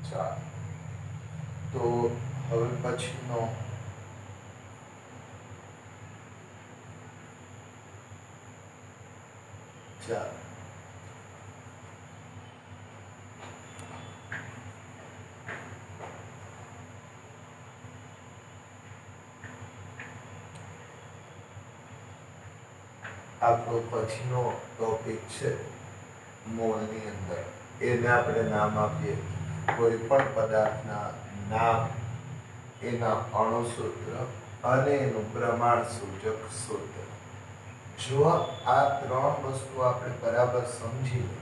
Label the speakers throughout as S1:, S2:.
S1: ચાલો તો હવે પછીનો ચાલો આપણો પછીનો ટોપિક છે મોલની અંદર એને આપણે નામ આપીએ કોઈ પણ પદાર્થના નામ, એના અણુસૂત્ર અને એનું પ્રમાણ સૂચક સૂત્ર. જો આ ત્રણ વસ્તુ આપણે બરાબર સમજી લઈએ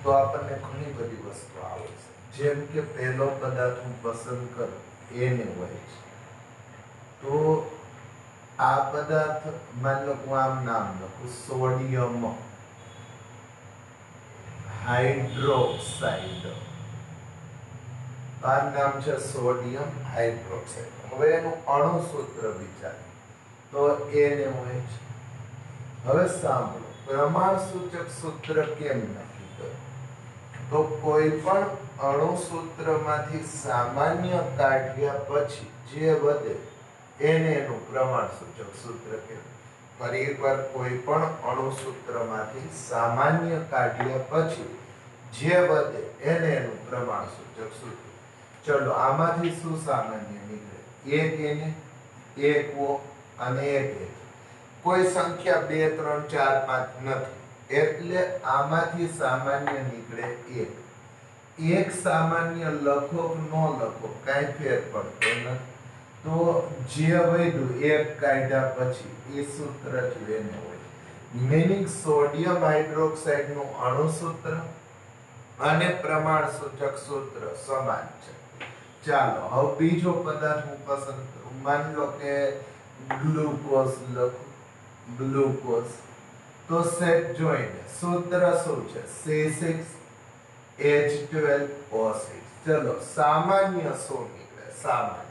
S1: તો આપણને ઘણી બધી વસ્તુ આવે છે. જેમ કે પહેલો પદાર્થ હું પસંદ કરું એને હોય છે, તો આ પદાર્થ માની લો હું આમ નામ લખું સોડિયમ હાઇડ્રોક્સાઇડ. આ નામ છે સોડિયમ હાઇડ્રોક્સાઇડ. હવે એનું અણુસૂત્ર વિચાર તો એને હોય છે. હવે સાંભળો, પ્રમાણ સૂચક સૂત્ર કેમ નક્કી કર્યું? તો કોઈ પણ અણુસૂત્રમાંથી સામાન્ય કાઢ્યા પછી જે વધે એને એનું પ્રમાણ સૂચક સૂત્ર કહેવાય. ફરી એકવાર, કોઈ પણ અણુસૂત્રમાંથી સામાન્ય કાઢ્યા પછી જે વધે એને એનું પ્રમાણ સૂચક સૂત્ર. ચલો આમાંથી શું સામાન્ય નીકળે? એક એને, એક ઓ અને એક એ. કોઈ સંખ્યા 2 3 4 5 નથી, એટલે આમાંથી સામાન્ય નીકળે એક. એક સામાન્ય લખો કે ન લખો કાંઈ ફેર પડતો નથી. તો જે વધ્યું એક કાઢ્યા પછી એ સૂત્ર થયું એને હોય. મીનિંગ સોડિયમ હાઇડ્રોક્સાઇડ નું અણુસૂત્ર અને પ્રમાણ સૂચક સૂત્ર સમાન છે. ચાલો હવે બીજો પદાર્થ હું પસંદ કરું. માની લો કે ગ્લુકોઝ લખું, ગ્લુકોઝ. તો સેટ જોઈને સૂત્ર શું છે? C6H12O6. ચલો સામાન્ય શું નીકળે? સામાન્ય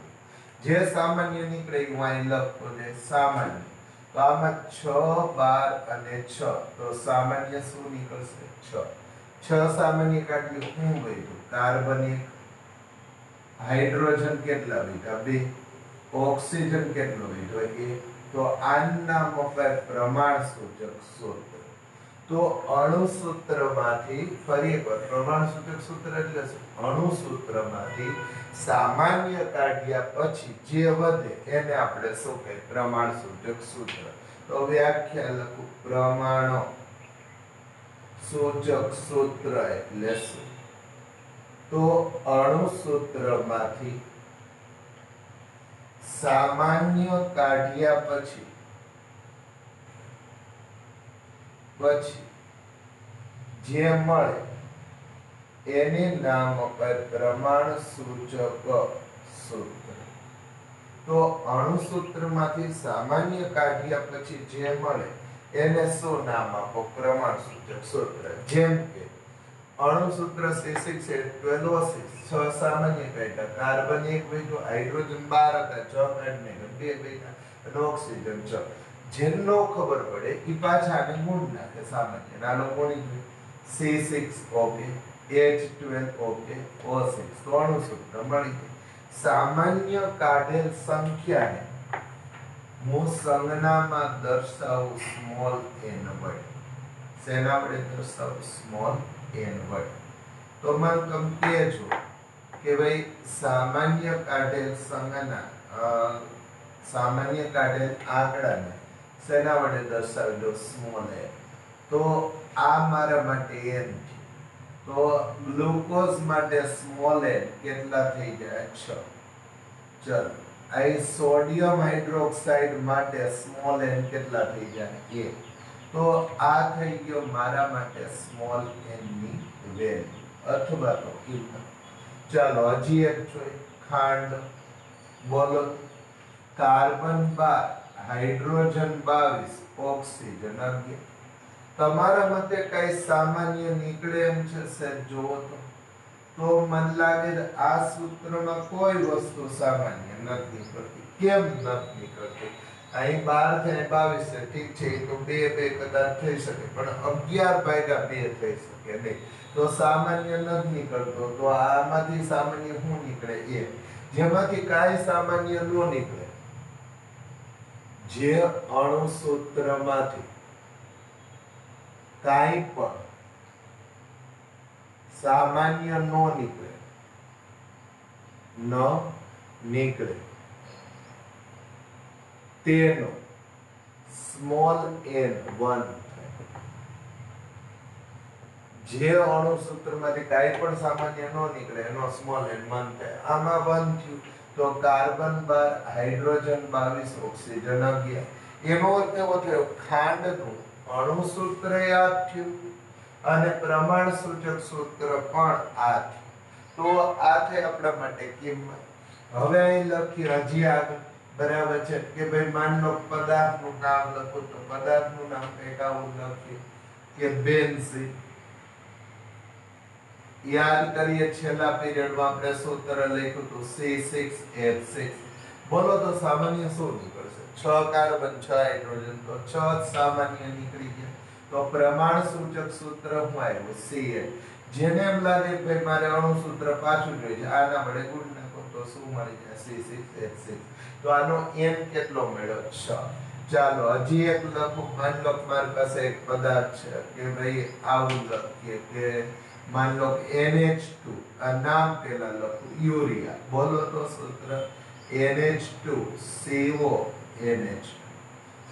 S1: જે સામાન્ય નીકળે હું અહીં લખતો ને સામાન્ય. તો આમાં 6 12 અને 6, તો સામાન્ય શું નીકળશે? 6. 6 સામાન્ય કાઢ્યું, શું વધ્યું? કાર્બન 1, હાઇડ્રોજન કેટલા વધ્યા? 2, ઓક્સિજન કેટલો વધ્યો? 1. તો આના મફત પ્રમાણ સૂચક સૂત્ર. તો અણુસૂત્રમાંથી ફરી એકવાર, પ્રમાણ સૂચક સૂત્ર એટલે શું? અણુસૂત્રમાંથી સામાન્ય કાઢ્યા પછી જે વધે એને આપણે શું કહીએ? પ્રમાણ સૂચક સૂત્ર. તો વ્યાખ્યા લખું, પ્રમાણ સૂચક સૂત્ર એટલે શું? તો અણુસૂત્રમાંથી સામાન્ય કાઢ્યા પછી જે મળે એને નામ અપાય પ્રમાણ સૂચક સૂત્ર. તો અણુસૂત્રમાંથી સામાન્ય કાઢ્યા પછી જે મળે એને શું નામ આપો? પ્રમાણ સૂચક સૂત્ર. જેમ કે અણુસૂત્ર C6H12O6, 6 સામાન્ય કાઢ્યા, કાર્બન 1 વધ્યો, હાઇડ્રોજન 12 હતા, 6 કાઢને 2 બન્યા અને ઓક્સિજન 6. જેનો ખબર પડે એ પાછા આને ગુણ નાખે સામાન્ય. નાનો ગુણી C6OK H12OK O6. તો અણુસૂત્ર મળી ગયું. સામાન્ય કાઢેલ સંખ્યાને હું સંજ્ઞામાં દર્શાવું સ્મોલ n વડે. શેના વડે દર્શાવું? સ્મોલ n વડે. તો મને તમે કહેજો કે ભાઈ સામાન્ય કાઢેલ સંજ્ઞા, સામાન્ય કાઢેલ આંકડાને શેના વડે દર્શાવી દો? Small n. તો આ મારા માટે n છે. તો ગ્લુકોઝ માટે સ્મોલ n કેટલા થઈ જાય? 6. ચલો અહીં સોડિયમ હાઇડ્રોક્સાઇડ માટે સ્મોલ n કેટલા થઈ જાય? 1. તો આ થઈ ગયો મારા માટે સ્મોલ n ની વેલ્યુ અથવા તો કિંમત. ચાલો હજી એક જોઈએ, ખાંડ. બોલો, કાર્બન 12, હાઇડ્રોજન 22, ઓક્સિજન 11. તમારા મતે કઈ સામાન્ય નીકળે એમ છે? સેટ જોવો તો મને લાગે આ સૂત્રમાં કોઈ વસ્તુ સામાન્ય નથી નીકળતી. કેમ નથી નીકળતી? અહીં 12 છે અને 22 છે, ઠીક છે, એ તો 2 2 કદાચ થઈ શકે, પણ 11/2 થઈ શકે નહીં. તો સામાન્ય નથી નીકળતો. તો આમાંથી સામાન્ય શું નીકળે? એ જેમાંથી કાંઈ સામાન્ય ન નીકળે, જે અણુસૂત્રમાંથી કાંઈ પણ સામાન્ય ન નીકળે તેનો સ્મોલ n 1 થાય. જે અણુસૂત્રમાંથી કાંઈ પણ સામાન્ય ન નીકળે એનો સ્મોલ n 1 થાય. આમાં 1 થયું તો કાર્બન 12, હાઇડ્રોજન 22, ઓક્સિજન 11. એનો અર્થ એવો થયો ખાંડનું અણુસૂત્ર આ થયું અને પ્રમાણ સૂચક સૂત્ર પણ આ થયું. તો આ થઈ આપણા માટે કિંમત. હવે અહીં લખીએ હજી આગળ, બરાબર છે કે ભાઈ માન લો પદાર્થનું નામ લખો, તો પદાર્થનું નામ કંઈક આવું લખીએ કે બેન્ઝીન. યાદ કરીએ છેલ્લા પીરિયડમાં આપણે સૂત્ર લખ્યું હતું C6H6. બોલો તો સામાન્ય શું નીકળશે? 6 કાર્બન 6 હાઇડ્રોજન, તો 6 સામાન્ય નીકળી ગયા. તો પ્રમાણ સૂચક સૂત્ર શું આવ્યું? Cl. જેને એમ લાગે ભાઈ મારે અણુસૂત્ર પાછું જોઈએ છે, આના વડે ગુણ નાખો તો શું મળી જાય? C6H6. તો આનો n કેટલો મળ્યો? 6. ચાલો હજી એક લખું. માન લો મારી પાસે એક પદાર્થ છે કે ભાઈ આવું લખીએ કે માન લો NH2. આ નામ પેલા લખું યુરિયા. બોલો તો સૂત્ર NH2CO NH2.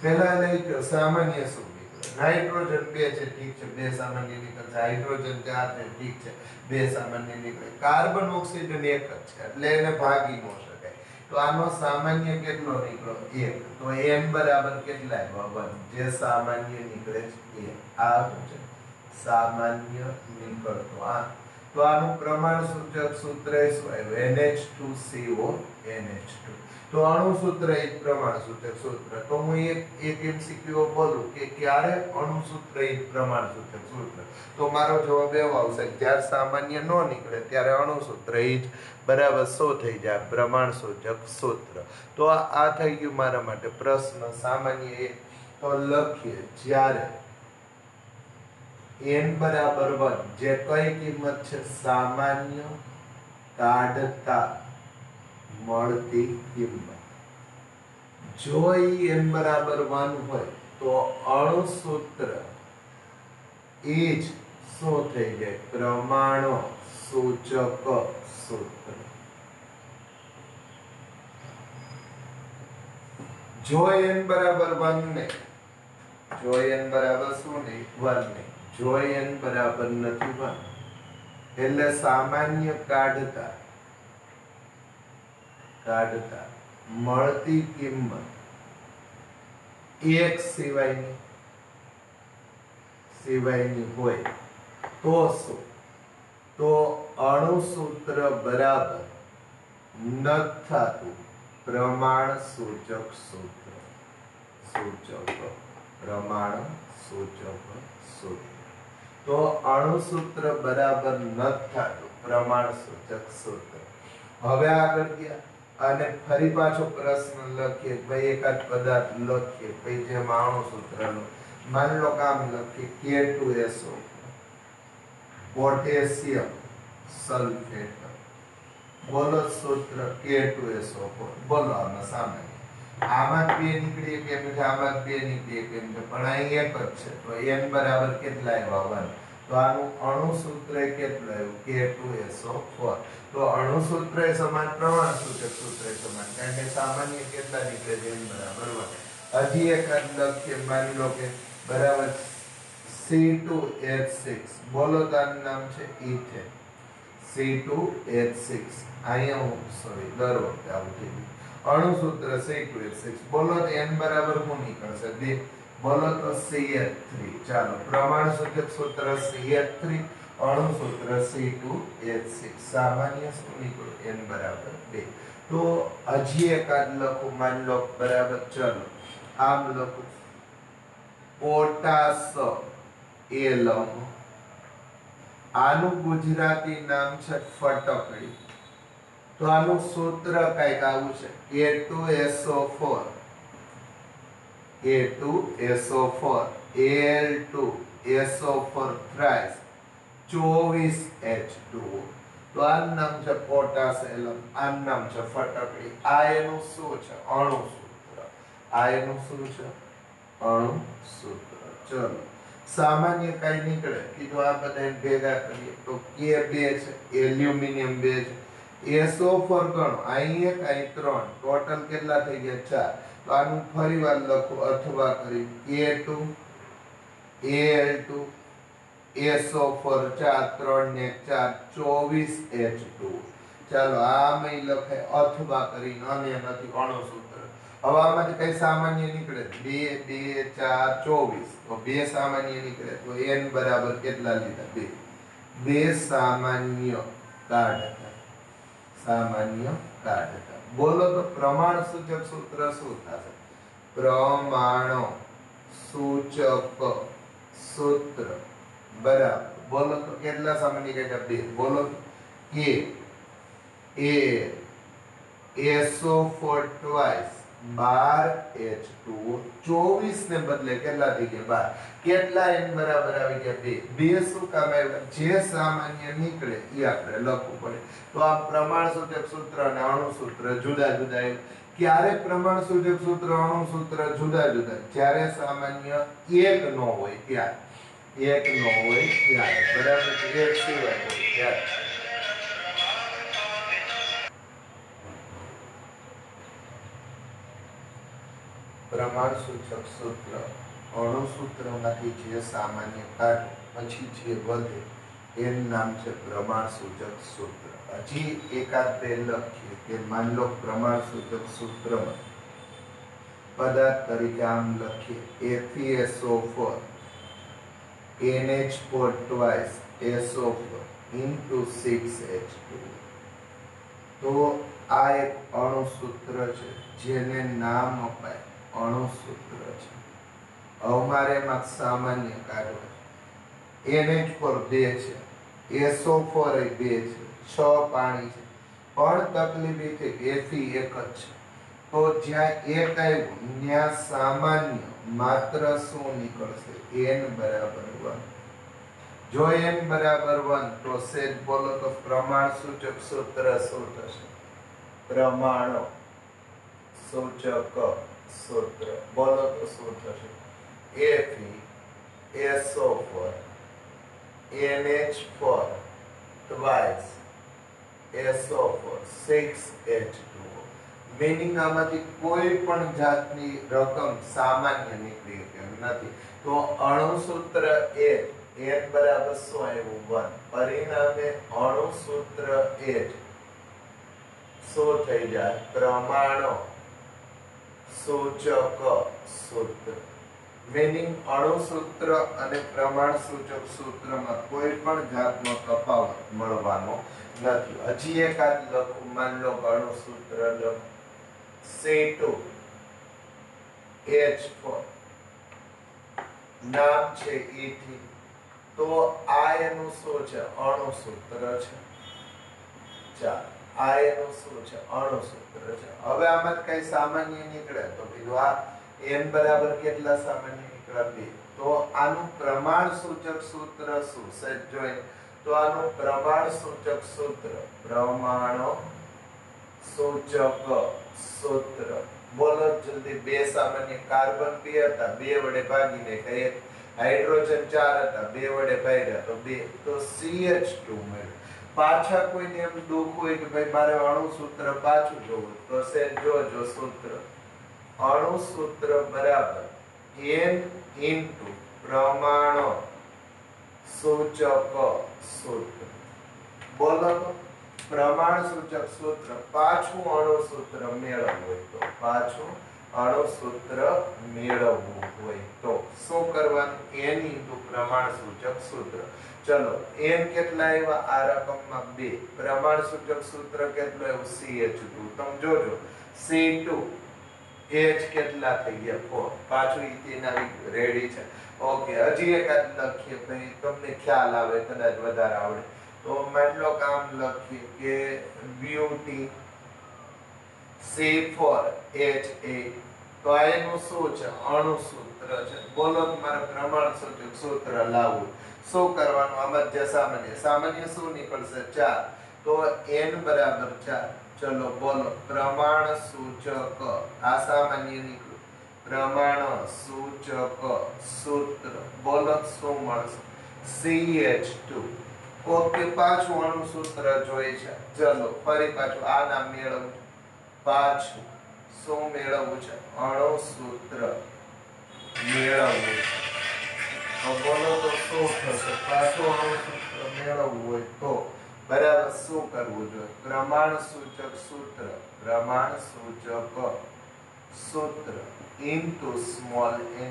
S1: પેલા લઈ ગયો સામાન્ય શું? નાઇટ્રોજન 2 છે, ઠીક છે, 2 સામાન્ય નીકળે. હાઇડ્રોજન 4 છે, ઠીક છે, 2 સામાન્ય નીકળે. કાર્બન ઓક્સિજન એક જ છે એટલે એને ભાગી ન શકાય. તો આનો સામાન્ય કેટલો નીકળ્યો? 1. તો n બરાબર કેટલા આવ્યા? 1. જે સામાન્ય નીકળે છે એ આ છે સામાન્ય નીકળતો આ. તો આનું પ્રમાણ સૂચક સૂત્ર શું આવ્યું? NH2CO NH2. તો અણુસૂત્ર એ પ્રમાણ સૂચક સૂત્ર. તો હું એક MCQ બોલું કે ક્યારે અણુસૂત્ર એ પ્રમાણ સૂચક સૂત્ર, તો મારો જવાબ એવો આવશે જ્યારે સામાન્ય ન નીકળે ત્યારે અણુસૂત્ર એ જ બરાબર શું થઈ જાય? પ્રમાણ સૂચક સૂત્ર. તો આ થઈ ગયું મારા માટે પ્રશ્ન સામાન્ય એ. તો લખીએ જ્યારે n બરાબર 1, જે કઈ કિંમત છે? સામાન્ય કાઢતા મળતી કિંમત. જો n બરાબર 1 હોય તો અણુસૂત્ર એ જ શું થઈ જાય? પ્રમાણ સૂચક સૂત્ર. જો n બરાબર 1 ને, જો n બરાબર શું નહીં? 1 નહીં. જો n બરાબર નથી 1 એટલે સામાન્ય કાઢતા મળતી કિંમત એક સિવાયની હોય તો શું? તો અણુસૂત્ર બરાબર નથી થતું પ્રમાણ સૂચક સૂત્ર. પ્રમાણ સૂચક સૂત્ર. તો અણુસૂત્ર બરાબર નથી થતું પ્રમાણ સૂચક સૂત્ર. હવે આગળ ગયા અને ફરી પાછો પ્રશ્ન લખીએ. ભાઈ એકાદ પદાર્થ લખીએ ભાઈ જેમાં અણુસૂત્રનો માન લો કામ લખીએ K2SO, પોટેશિયમ સલ્ફેટ. બોલો સૂત્ર K2SO4. બોલો આમાં સામાન્ય આમાં 2 નીકળી કેમ છે? આમાં 2 નીકળી કેમ છે? પણ અહીં એક જ છે. તો n બરાબર કેટલા આવ્યા? 1. તો આનું અણુસૂત્ર કેટલું આવ્યું? K2SO4. તો અણુસૂત્ર સમાન, પ્રમાણ સૂચક સૂત્ર સમાન, કારણ કે સામાન્ય કેટલા નીકળે છે? n બરાબર 1. હજી એક લખીએ. માની લો કે બરાબર C2H6. બોલો તો આનું નામ છે ઇથેન. C2H6. અહીંયા હું સોરી દર વખતે આવું થઈ ગયું. અણુસૂત્ર C2H6. બોલો તો n બરાબર શું નીકળશે? 2. બોલો તો CH3. ચાલો પ્રમાણ સૂચક સૂત્ર CH3, અણુસૂત્ર C2H6. સામાન્ય શું નીકળ્યું? n બરાબર 2. તો હજી એકાદ લખું. માની લો બરાબર, ચલો આમ લખું પોટાશ એલમ. આનું ગુજરાતી નામ છે ફટકડી. તો આનું સૂત્ર કઈક આવું છે K2SO4 A2SO4 Al2 SO4 thrice 24H2O. તો આનું નામ છે પોટાશ એલમ, આનું નામ છે ફટકડી. આ એનું શું છે? અણુ સૂત્ર. આ એનું શું છે? અણુ સૂત્ર. ચલો સામાન્ય કઈ નીકળે કીધું, આ બધા ભેગા કરીએ તો K2 છે, એલ્યુમિનિયમ 2 છે, SO4 ગણો, અહીં 1 અહીં 3, ટોટલ કેટલા થઈ ગયા? 4. તો આનું ફરીવાર લખો અથવા કરી A2 Al2 SO4 4 3 ને 4 24H2. ચાલો આમાં લખાય અથવા કરીને, અને નથી અણુ સૂત્ર. હવે આમાંથી કઈ સામાન્ય નીકળે? 2 2 4 24. તો 2 સામાન્ય નીકળે તો n બરાબર કેટલા લીધા? 2. 2 સામાન્ય કાઢતા. સામાન્ય કાઢતા. બોલો તો પ્રમાણ સૂચક સૂત્ર શું થશે? પ્રમાણ સૂચક સૂત્ર બરાબર, બોલો તો કેટલા સામાન્ય કાઢ્યા? 2. બોલો કે SO4 twice 12H2O 24 ને બદલે કેટલા થઈ ગયા? 12. કેટલા n બરાબર આવી ગયા? 2. 2 શું કામ આવ્યા? જે સામાન્ય નીકળે એ આપણે લખવું પડે. તો આ પ્રમાણ સૂચક સૂત્ર અને અણુ સૂત્ર જુદા જુદા આવ્યા. ક્યારે પ્રમાણ સૂચક સૂત્ર અણુ સૂત્ર જુદા જુદા? જ્યારે સામાન્ય એક નો હોય ત્યારે. એક નો હોય ત્યારે, બરાબર. એક સિવાય હોય ત્યારે. પ્રમાણ સૂચક સૂત્ર અણુ સૂત્રમાંથી જે સામાન્ય કાઢો પછી જે વધે એનું નામ છે પ્રમાણ સૂચક સૂત્ર. હજી એકાદ બે લખીએ કે માન લો પ્રમાણ સૂચક સૂત્રમાં પદાર્થ તરીકે આમ લખીએ FeSO4 NH4 twice SO4 into 6H2. તો આ એક અણુ સૂત્ર છે જેને નામ અપાય અણુ સૂત્ર છે. હવે મારે એમાં સામાન્ય કાઢવા છે. NH4 2 છે, SO4 2 છે, 6 પાણી છે, પણ તકલીફ એ છે કે Fe એક જ છે. તો જ્યાં એક આવ્યું ત્યાં સામાન્ય માત્ર શું નીકળશે? n બરાબર 1. જો n બરાબર 1 તો સેજ બોલો તો પ્રમાણ સૂચક સૂત્ર શું થશે? પ્રમાણ સૂચક સૂત્ર બોલો તો શું થશે? FeSO4 NH4 twice SO4 6H2O. Meaning આમાંથી કોઈ પણ જાતની રકમ સામાન્ય નીકળી કેમ નથી. તો અણુ સૂત્ર n બરાબર શું આવ્યું? 1. પરિણામે અણુ સૂત્ર શું થઈ જાય? પ્રમાણ સૂચક સૂત્ર. મીનિંગ અણુ સૂત્ર અને પ્રમાણ સૂચક સૂત્રમાં કોઈ પણ જાતનો તફાવત મળવાનો નથી. હજી એકાદ લખું. માન લો અણુ સૂત્ર લખું C2H4 નામ છે E3. તો આ એનું શું છે? અણુ સૂત્ર છે. ચાલો આ એનું શું છે? અણુ સૂત્ર છે. હવે આમાં કઈ સામાન્ય નીકળે તો કીધું આ n બરાબર કેટલા સામાન્ય નીકળે? 2. તો આનું પ્રમાણ સૂચક સૂત્ર શું છે? જોઈ તો આનું પ્રમાણ સૂચક સૂત્ર પ્રમાણ સૂચક સૂત્ર બોલો જલ્દી. 2 સામાન્ય કાર્બન 2 હતા, 2 વડે ભાગીને કઈ હાઇડ્રોજન 4 હતા, 2 વડે ભાગ્યા તો 2. તો CH2 મળ્યું. પાછા કોઈને એમ દુઃખ હોય કે ભાઈ મારે અણુ સૂત્ર પાછું જોવું તો સેજ જોજો સૂત્ર. અણુ સૂત્ર બરાબર n ઇન્ટુ પ્રમાણ સૂચક સૂત્ર. બોલો તો પ્રમાણ સૂચક સૂત્ર પાછું અણુ સૂત્ર મેળવવું હોય તો, પાછું અણુ સૂત્ર મેળવવું હોય તો શું કરવાનું? n ઇન્ટુ પ્રમાણ સૂચક સૂત્ર. ચલો n કેટલા આવ્યા? આ રકમમાં 2. પ્રમાણ સૂચક સૂત્ર કેટલું આવ્યું? CH2. તમે જોજો C2 H કેટલા થઈ ગયા? 4. પાછું ઇથિન આવી રેડી છે. ઓકે હજી એકાદ લખીએ ભાઈ તમને ખ્યાલ આવે, કદાચ વધારે આવડે તો. માની લો કામ લખીએ કે બ્યુટી C4H8 તો આ એનું શું છે? અણુસૂત્ર છે. બોલો મારે પ્રમાણસૂચક સૂત્ર લાવવું. શું કરવાનું? આમાં જે સામાન્ય શું નીકળશે? 4. તો n બરાબર 4. ચલો બોલો પ્રમાણ સૂચક આ સામાન્ય નીકળ્યું. પ્રમાણ સૂચક સૂત્ર બોલો શું મળશે? CH2. ઓકે, પાછું અણુસૂત્ર જોઈ છે. ચલો ફરી પાછું આ નામ મેળવવું. પાછું શું મેળવવું છે? અણુસૂત્ર મેળવવું છે. તો બોલો તો શું થશે? પાછું અણુસૂત્ર મેળવવું હોય તો બરાબર શું કરવું જોઈએ? પ્રમાણ સૂચક સૂત્ર સૂત્ર ઇન્ટુ સ્મોલ n.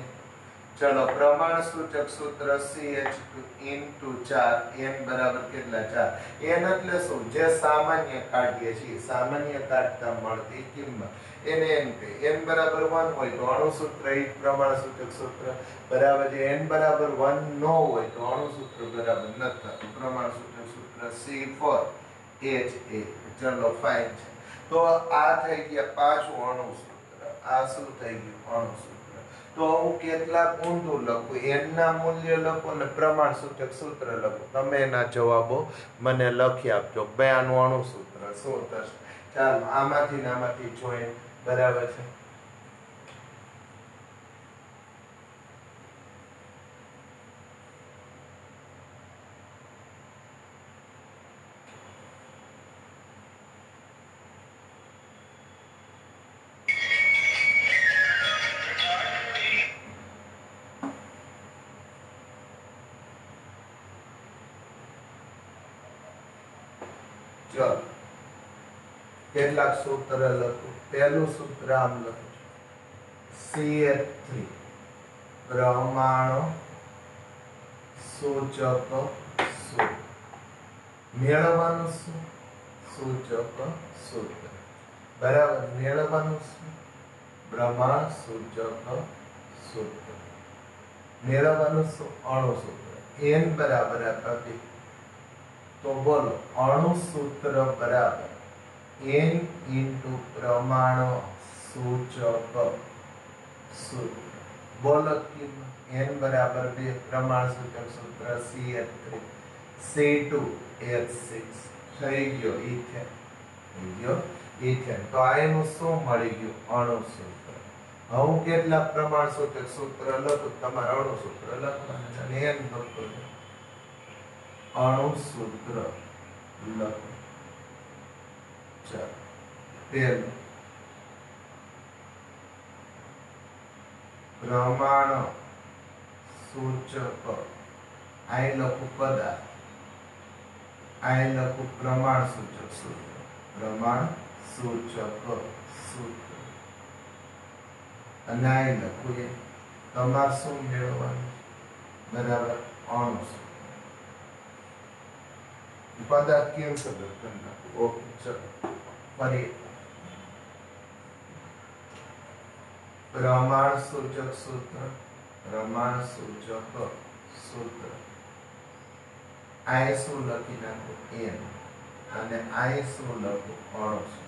S1: ચલો પ્રમાણ સૂચક સૂત્ર CH2 ઇન્ટુ 4. n બરાબર કેટલા? 4. n એટલે શું? જે સામાન્ય કાઢીએ છીએ, સામાન્ય કાઢતા મળતી કિંમત એને n કહે. n બરાબર 1 હોય તો અણુસૂત્ર એ પ્રમાણ સૂચક સૂત્ર બરાબર છે. n બરાબર 1 ન હોય તો અણુસૂત્ર બરાબર નથી થતું. પ્રમાણ સૂચક સૂત્ર C4H8. ચલો ફાઇન છે. તો આ થઈ ગયા પાછું અણુસૂત્ર. આ શું થઈ ગયું? અણુસૂત્ર. તો હું કેટલાક ઊંધું લખું, n ના મૂલ્ય લખો અને પ્રમાણ સૂચક સૂત્ર લખો. તમે એના જવાબો મને લખી આપજો. બે આનું અણુસૂત્ર શું થશે? ચાલો આમાંથી ને આમાંથી જોઈન. બરાબર છે. ચલો કેટલાક સૂત્ર લખું. પહેલું સૂત્ર આમ લખું CH3 પ્રમાણ સૂચક સૂત્ર. મેળવવાનું શું? સૂચક સૂત્ર બરાબર. મેળવવાનું શું? પ્રમાણ સૂચક સૂત્ર. મેળવવાનું શું? અણુસૂત્ર. n બરાબર આપી તો બોલો અણુસૂત્ર બરાબર n ઇન્ટુ પ્રમાણ સૂચક સૂત્ર. બોલો n બરાબર 2. પ્રમાણ સૂચક સૂત્ર CH3 C2H6 થઈ ગયો ઇથેન. તો આ એનું શું મળી ગયું? અણુસૂત્ર. હું કેટલા પ્રમાણ સૂચક સૂત્ર લખું? તમારે અણુસૂત્ર લખવાના અને n લખો. અણુસૂત્ર લખો. ચાલો પહેલું પ્રમાણ સૂચક આઈ લખું પદાર્થ, આઈ લખું પ્રમાણ સૂચક સૂત્ર. પ્રમાણ સૂચક સૂત્ર અને આઈ લખું એ તમારે શું મેળવવાનું? બરાબર અણુસૂત્ર. પદાર્થ કેન્સલ કરી નાખું. ઓકે ચલો ફરી પ્રમાણ સૂચક સૂત્ર સૂત્ર આઈ શું લખી નાખું? n અને આઈ શું લખું? અણુસૂત્ર.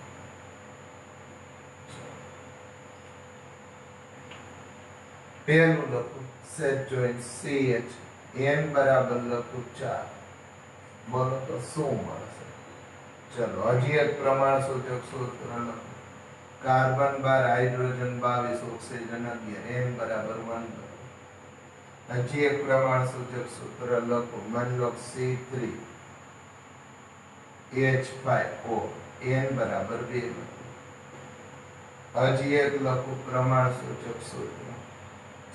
S1: પહેલું લખું સેટ જોઈન્ટ CH n બરાબર લખું 4. બોલો તો શું મળશે? ચલો હજી એક પ્રમાણ સૂચક સૂત્ર લખો. કાર્બન 12 હાઇડ્રોજન 22 ઓક્સિજન 11 n બરાબર 1. હજી એક પ્રમાણ સૂચક સૂત્ર લખો. માની લો C3H5O n બરાબર 2. હજી એક લખું પ્રમાણ સૂચક સૂત્ર.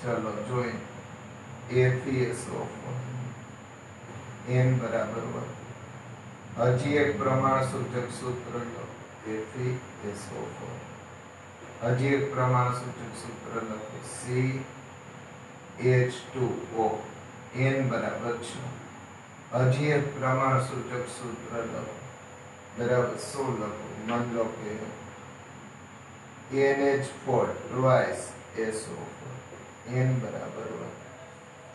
S1: ચલો જોઈ FeSO4 n બરાબર 1. હજી એક પ્રમાણ સૂચક સૂત્ર લખો. FeSO4. હજી એક પ્રમાણ સૂચક સૂત્ર લખો. CH2O n બરાબર 6. હજી એક પ્રમાણ સૂચક સૂત્ર લખો. બરાબર શું લખો? માન લો કે NH4 twice SO4 n બરાબર 1.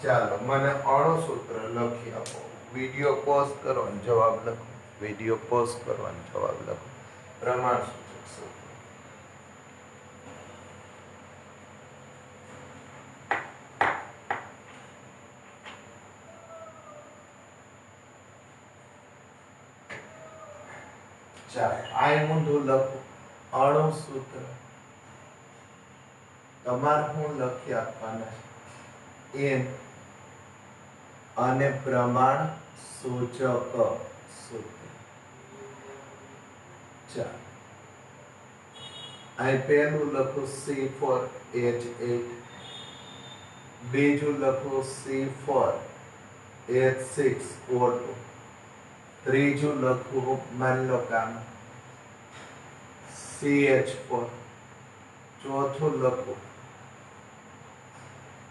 S1: ચાલો મને અણુસૂત્ર લખી આપો. વિડિયો પોઝ કરો અને જવાબ લખો. વિડિયો પોઝ કરો અને જવાબ લખો. પ્રમાણ સૂચક સૂત્ર ચાલો આ ઊંધું લખું અણુસૂત્ર તમારે હું લખી આપવાના એન અને પ્રમાણ સૂચક સૂત્ર. ચાલો અહીં પહેલું લખું C4H8, બીજું લખું C4H6O2, ત્રીજું લખું માની લો કામ CH4, ચોથું લખું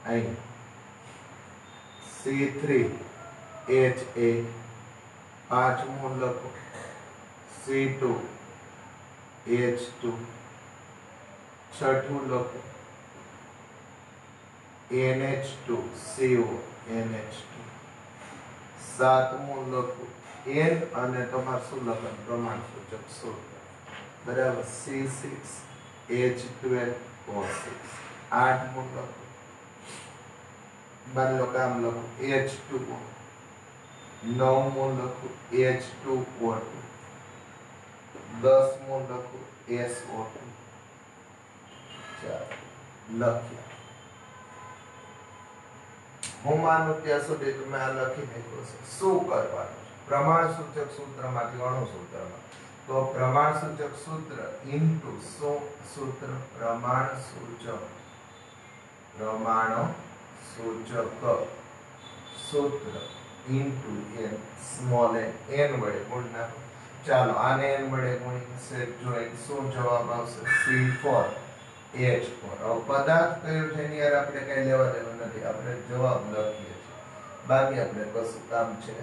S1: અહીં C3H8, પાંચમું લખું C2H2, છઠ્ઠું લખું NH2CO NH2, સાતમું લખું N અને તમારે શું લખવાનું પ્રમાણ સૂચક સૂત્ર બરાબર C6H12O6, આઠમું લખું માની લો કામ લખું H2O, નવમું લખું H2O2, દસમું લખું SO2. ચાલો લખ્યા. હું માનું ત્યાં સુધી તમે આ લખી નાખ્યું છે. શું કરવાનું છે પ્રમાણ સૂચક સૂત્રમાંથી અણુ સૂત્રમાં? તો પ્રમાણ સૂચક સૂત્ર ઇન્ટુ શું સૂત્ર પ્રમાણ સૂચક સૂત્ર ઇન્ટુ n સ્મોલ n વડે ગુણ નાખો. ચાલો આને n વડે ગુણી સેટ જોઈ શું જવાબ આવશે C4H4. હવે પદાર્થ કયો છે એની યાર આપણે કઈ લેવા દેવા નથી, આપણે જવાબ લખીએ છીએ, બાકી આપણે કશું કામ છે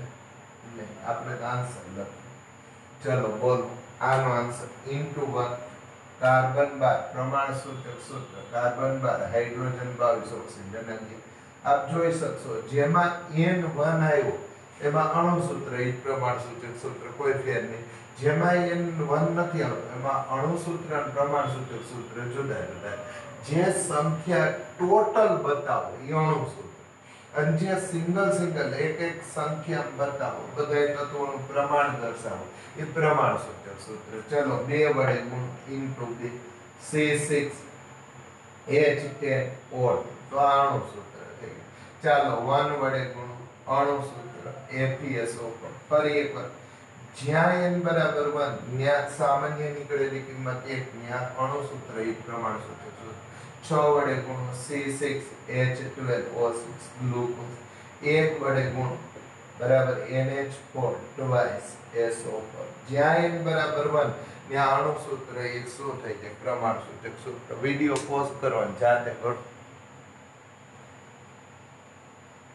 S1: નહીં, આપણે આન્સર લખીએ. ચલો બોલો આનો આન્સર ઇન્ટુ 1 કાર્બન 12 પ્રમાણ સૂચક સૂત્ર કાર્બન 12 હાઇડ્રોજન 22 ઓક્સિજન 11. આપ જોઈ શકશો જેમાં N1 આવ્યો એમાં અણુ સૂત્ર એ પ્રમાણ સૂચક સૂત્ર કોઈ ફેર નહીં. જેમાં N1 નથી આવતો એમાં અણુ સૂત્ર અને પ્રમાણ સૂચક સૂત્ર જુદા જુદા. જે સંખ્યા ટોટલ બતાવો એ અણુ સૂત્ર અને જે સિંગલ એક એક સંખ્યા બતાવો બધા તત્વોનું પ્રમાણ દર્શાવો એ પ્રમાણ સૂચક સૂત્ર. ચલો 2 વડે ગુણ ઇન્ટુ 2 C6H10O2 તો આ અણુ સૂત્ર થઈ ગયું. ચાલો 1 વડે ગુણ અણુ સૂત્ર FeSO4. ફરી એકવાર જ્યાં n બરાબર 1 ત્યાં સામાન્ય નીકળેલી કિંમત 1 ત્યાં અણુ સૂત્ર એ પ્રમાણ સૂચક સૂત્ર. 6 વડે ગુણ C6H12O6 ગ્લુકોઝ. 1 વડે ગુણ બરાબર NH4 ટ્વાઇસ SO4. જ્યાં n બરાબર 1 ત્યાં અણુ સૂત્ર એ શું થઈ જાય પ્રમાણ સૂચક સૂત્ર. વિડિયો પોઝ કરવાનો જાતે કરો,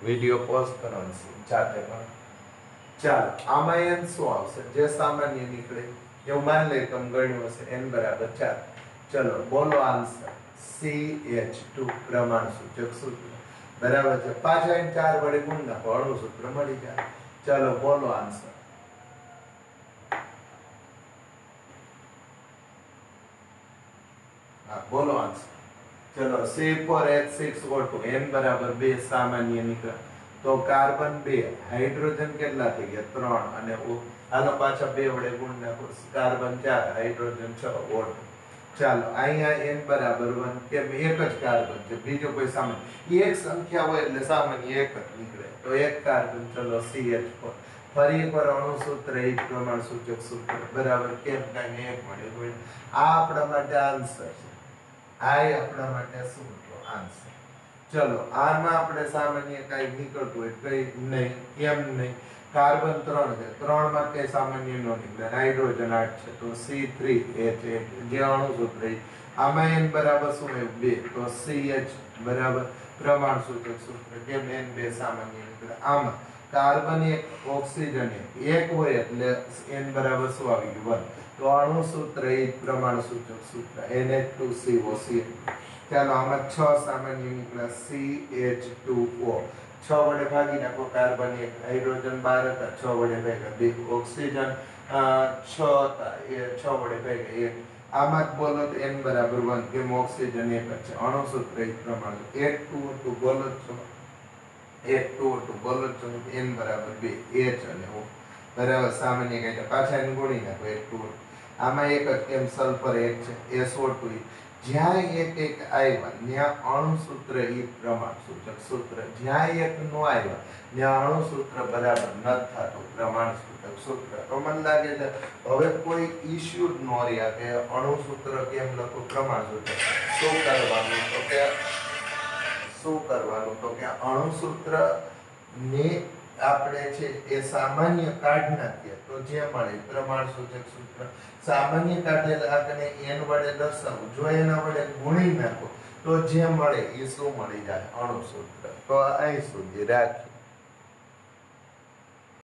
S1: વિડિયો પોઝ કરવાનો જાતે કરો. ચાલો આમાં n શું આવશે જે સામાન્ય નીકળે એવું માની લઈએ તમે ગણ્યું હશે n બરાબર 4. ચલો બોલો આન્સર CH2 પ્રમાણ સૂચક સૂત્ર બરાબર છે. પાછા n 4 વડે ગુણ નાખો અણુ સૂત્ર મળી જાય. ચલો બોલો આન્સર. હા બોલો આન્સર. ચલો C4H6O2 n બરાબર 2 સામાન્ય નીકળે તો કાર્બન 2 હાઇડ્રોજન કેટલા થઈ ગયા 3 અને હાલો પાછા 2 વડે ગુણ નાખો કાર્બન 4 હાઇડ્રોજન 6 O2. ચાલો અહીંયા n બરાબર 1 કેમ એક જ કાર્બન છે બીજો કોઈ સામાન્ય એક સંખ્યા હોય એટલે સામાન્ય એક જ નીકળે તો એક કાર્બન. ચલો CH4 ફરી એકવાર અણુ સૂત્ર એ પ્રમાણ સૂચક સૂત્ર બરાબર કેમ કાંઈ એક મળે આ આપણા માટે આન્સર છે. આ આપણા માટે શું આન્સર. ચલો આમાં આપણે સામાન્ય કઈ નીકળતું હોય કઈ નહીં કેમ નહીં. કાર્બન 3 છે 3 માં કઈ સામાન્ય નો નીકળે. હાઇડ્રોજન 8 છે તો C3H8 જે અણુ સૂત્ર આમાં n બરાબર શું હોય 2 તો CH બરાબર પ્રમાણ સૂચક સૂત્ર કેમ n 2 સામાન્ય નીકળે. આમાં કાર્બન 1 ઓક્સિજન 1 હોય એટલે n બરાબર શું આવી ગયું 1 તો અણુ સૂત્ર એ પ્રમાણ સૂચક સૂત્ર NH2CO. ચાલો આમાં 6 સામાન્ય નીકળ્યા CH2O. 6 વડે ભાગી નાખો કાર્બન 1 હાઇડ્રોજન 12 હતા 6 વડે ભાગ્યા 2 ઓક્સિજન 6 હતા એ 6 વડે ભાગ્યા 1. આમાં બોલો તો n બરાબર 1 કેમ ઓક્સિજન 1 જ છે અણુ સૂત્ર એ પ્રમાણે 1 બોલો છો 1 બોલો છો n બરાબર 2 H અને O બરાબર સામાન્ય કાઢ્યા પાછા એને ગુણી નાખો 1 આમાં એક જ કેમ સલ્ફર એક છે SO2 જ્યાં એક આવ્યા ત્યાં અણુસૂત્ર ઈ પ્રમાણસૂચક સૂત્ર, જ્યાં એક નો આવ્યા ત્યાં અણુસૂત્ર બરાબર નથી થતું પ્રમાણસૂચક સૂત્ર. તો મને લાગે છે હવે કોઈ ઇશ્યુ જ ન રહ્યા કે અણુસૂત્ર કેમ લખું પ્રમાણસૂત્ર. શું કરવાનું તો કે અણુસૂત્ર ને આપણે છે એ સામાન્ય કાઢ નાખીએ તો જે મળે પ્રમાણસૂચક સૂત્ર. સામાન્ય કાઢેલા ને n વડે દર્શાવવું, જો એના વડે ગુણી નાખો તો જે મળે એ શું મળી જાય અણુસૂત્ર. તો અહીં સુધી રાખીએ.